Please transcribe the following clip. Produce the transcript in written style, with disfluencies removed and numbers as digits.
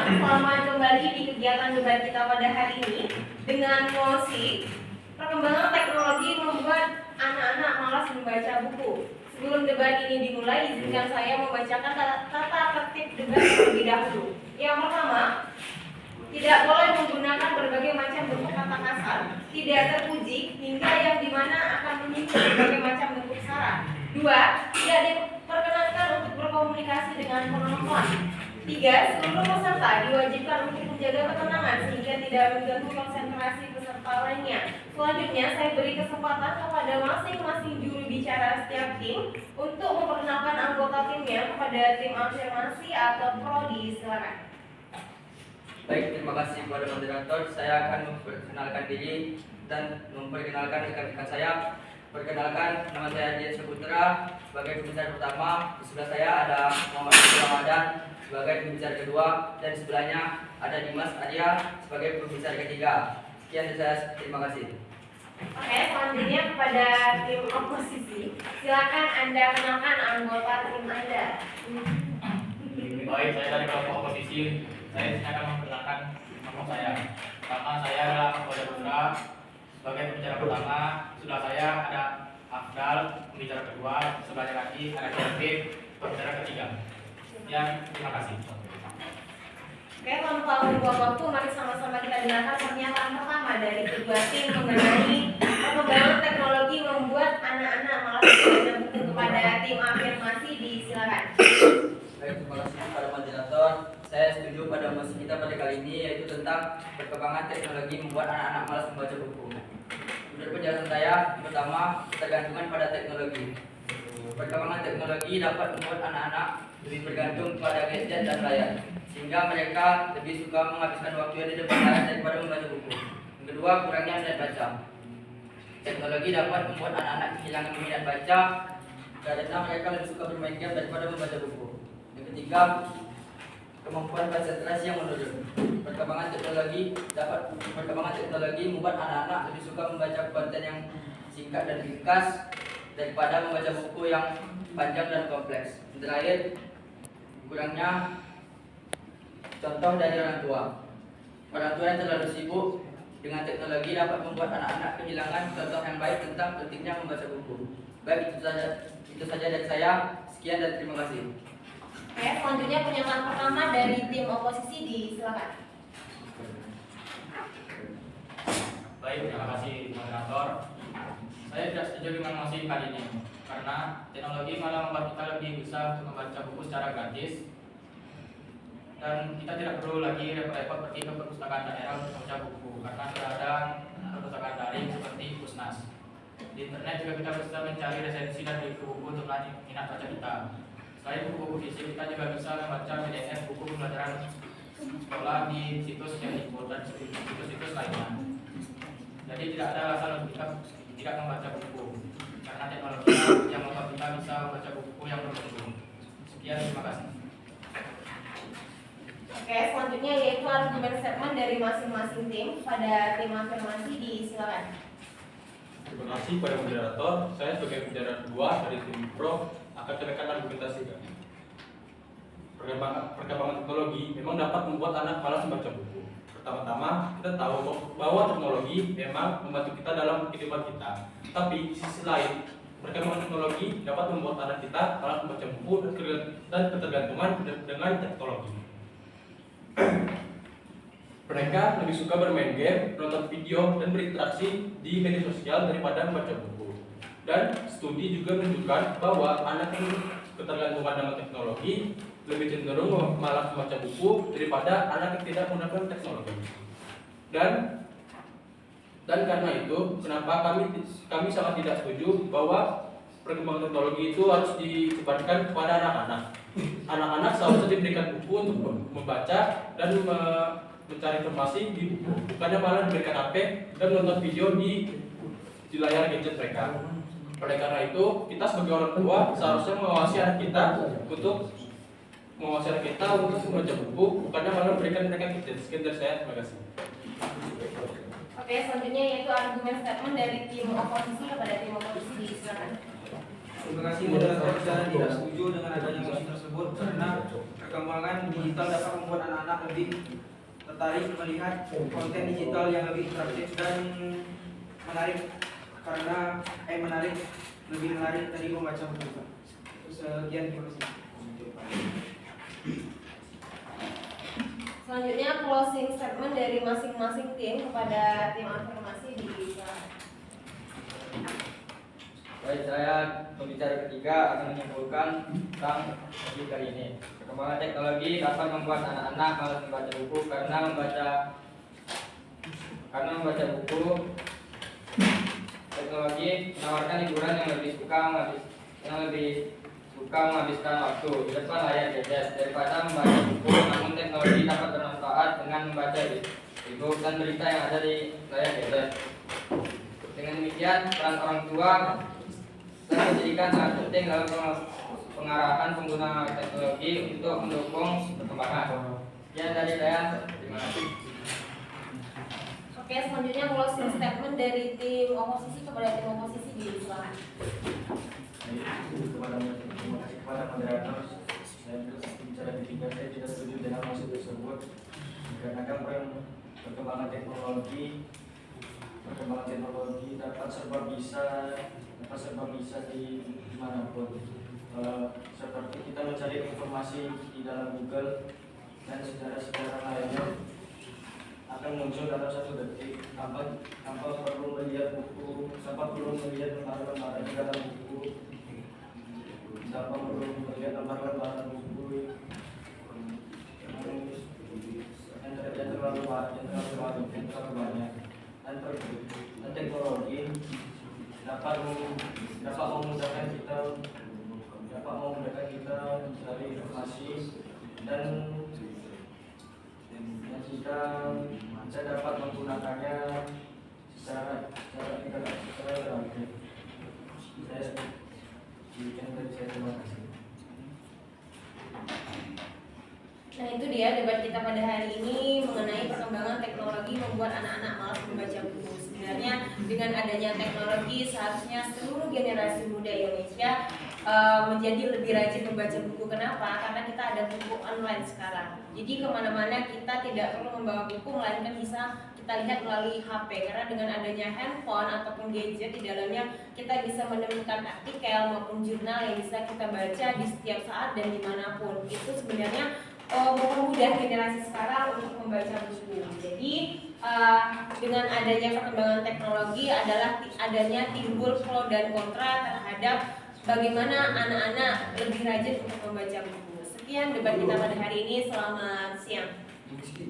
selamat kembali di kegiatan debat kita pada hari ini dengan mosi perkembangan teknologi membuat anak-anak malas membaca buku. Sebelum debat ini dimulai, izinkan saya membacakan tata tertib debat terlebih dahulu. Yang pertama, tidak boleh menggunakan berbagai macam bentuk kata kasar, tidak terpuji, hingga yang dimana akan menyinggung berbagai macam bentuk sara. 2. Tidak diperkenankan untuk berkomunikasi dengan penonton. 3. Seluruh peserta diwajibkan untuk menjaga ketenangan sehingga tidak mengganggu konsentrasi peserta lainnya. Selanjutnya, saya beri kesempatan kepada masing-masing juru bicara setiap tim untuk memperkenalkan anggota timnya kepada tim afirmasi atau prodi. Silakan. Baik, terima kasih kepada moderator. Saya akan memperkenalkan diri dan memperkenalkan rekan-rekan saya. Perkenalkan, nama saya Dian Saputra sebagai pembicara pertama. Di sebelah saya ada Muhammad Ramadan sebagai pembicara kedua, dan di sebelahnya ada Dimas Arya sebagai pembicara ketiga. Sekian dari saya, terima kasih. Oke, selanjutnya kepada tim oposisi. Silakan Anda kenalkan anggota tim Anda. Baik, saya dari kelompok oposisi. Saya akan memperkenalkan nama saya. Pertama, saya adalah Kapolda Putra sebagai pembicara pertama. Sebelah saya ada Afdal, pembicara kedua. Sebelahnya lagi ada Kevin, pembicara ketiga. Terima kasih. Oke, tanpa membuang waktu, mari sama-sama kita dengarkan pernyataan pertama dari kedua tim mengenai perkembangan teknologi membuat anak-anak malas membaca buku kepada tim afirmasi. Silakan. Baik, terima kasih kepada moderator. Saya setuju pada mosi kita pada kali ini, yaitu tentang perkembangan teknologi membuat anak-anak malas membaca buku. Menurut penjelasan saya, pertama, ketergantungan pada teknologi. Perkembangan teknologi dapat membuat anak-anak lebih bergantung pada gadget dan layar, sehingga mereka lebih suka menghabiskan waktu di depan layar daripada membaca buku. Yang kedua, kurangnya minat baca. Teknologi dapat membuat anak-anak kehilangan minat baca karena mereka lebih suka bermain game daripada membaca buku. Yang ketiga, kemampuan konsentrasi yang menurun. Perkembangan teknologi membuat anak-anak lebih suka membaca konten yang singkat dan ringkas daripada membaca buku yang panjang dan kompleks. Yang terakhir, kurangnya contoh dari orang tua. Orang tua yang terlalu sibuk dengan teknologi dapat membuat anak-anak kehilangan contoh yang baik tentang pentingnya membaca buku. Baik, itu saja dari saya. Sekian dan terima kasih. Oke, selanjutnya pernyataan pertama dari tim oposisi. Silakan. Baik, terima kasih moderator. Saya tidak setuju dengan mosi kali ini karena teknologi malah membuat kita lebih bisa membaca buku secara gratis, dan kita tidak perlu lagi repot-repot pergi ke perpustakaan daerah untuk membaca buku karena sudah ada perpustakaan daring seperti Pusnas. Di internet juga kita bisa mencari resensi dan buku-buku untuk minat baca kita. Selain buku-buku fisik, kita juga bisa membaca PDF buku pembelajaran sekolah di situs Kemdikbud dan situs-situs lainnya. Jadi tidak ada alasan untuk kita tidak membaca buku karena teknologi yang membuat kita bisa membaca buku yang berbentuk. Sekian, terima kasih. Oke, selanjutnya yaitu argumen statement dari masing-masing tim pada tim afirmasi. Silakan. Terima kasih pada moderator. Saya sebagai pembicara kedua dari tim Pro akan sampaikan argumentasi kami. Perkembangan teknologi memang dapat membuat anak malas membaca buku. Pertama-tama, kita tahu bahwa teknologi memang membantu kita dalam kehidupan kita. Tapi di sisi lain, perkembangan teknologi dapat membuat anak kita malas membaca buku dan ketergantungan dengan teknologi. Mereka lebih suka bermain game, menonton video, dan berinteraksi di media sosial daripada membaca buku. Dan studi juga menunjukkan bahwa anak yang ketergantungan dengan teknologi lebih cenderung malas membaca buku daripada anak yang tidak menggunakan teknologi. Dan karena itu, kenapa kami sangat tidak setuju bahwa perkembangan teknologi itu harus disebarkan kepada anak-anak. Anak-anak seharusnya diberikan buku untuk membaca dan mencari informasi di buku, bukannya malah diberikan HP dan menonton video di layar gadget mereka. Oleh karena itu, kita sebagai orang tua seharusnya mengawasi anak kita untuk membaca buku, bukannya malah memberikan mereka gadget. Sekian dari saya, terima kasih. Oke, selanjutnya yaitu argumen statement dari tim oposisi kepada tim oposisi. Silakan. Terima kasih moderator. Saya tidak setuju dengan adanya mosi tersebut karena perkembangan digital dapat membuat anak-anak lebih tertarik melihat konten digital yang lebih interaktif dan menarik lebih menarik dari membaca buku. Sekian, terima kasih. Selanjutnya closing statement dari masing-masing tim kepada tim informasi di Baik, saya pembicara ketiga akan menyimpulkan tentang topik kali ini. Perkembangan teknologi dapat membuat anak-anak malas membaca buku karena membaca buku teknologi menawarkan hiburan yang lebih suka menghabiskan waktu di depan layar gadget daripada membaca buku. Namun teknologi dapat bermanfaat dengan membaca e-book dan berita yang ada di layar gadget. Dengan demikian, peran orang tua telah menjadikan sangat penting dalam pengarahan pengguna teknologi untuk mendukung perkembangan. Sekian dari saya, terima kasih. Oke, selanjutnya closing statement dari tim oposisi kepada tim oposisi di silakan. Terima kasih kepada moderator. Saya bicara ketiga, saya tidak setuju dengan maksud tersebut. Dikarenakan perkembangan teknologi dapat serba bisa di dimanapun. Seperti kita mencari informasi di dalam Google dan sejarah lainnya akan muncul dalam 1 detik tanpa perlu melihat buku, tanpa perlu melihat lembaran di dalam buku, tanpa perlu melihat lembaran buku yang terlalu banyak. Dan teknologi dapat memudahkan kita mencari informasi dan kita dapat menggunakannya secara interaktif. Saya terima kasih. Nah, itu dia debat kita pada hari ini mengenai perkembangan teknologi membuat anak-anak malas membaca buku. Sebenarnya dengan adanya teknologi seharusnya seluruh generasi muda Indonesia menjadi lebih rajin membaca buku. Kenapa? Karena kita ada buku online sekarang. Jadi kemana-mana kita tidak perlu membawa buku, melainkan bisa kita lihat melalui HP. Karena dengan adanya handphone ataupun gadget di dalamnya kita bisa menemukan artikel maupun jurnal yang bisa kita baca di setiap saat dan dimanapun. Itu sebenarnya mempermudah generasi sekarang untuk membaca buku. Jadi dengan adanya perkembangan teknologi adalah adanya timbul pro dan kontra terhadap bagaimana anak-anak lebih rajin untuk membaca buku. Sekian debat kita pada hari ini. Selamat siang.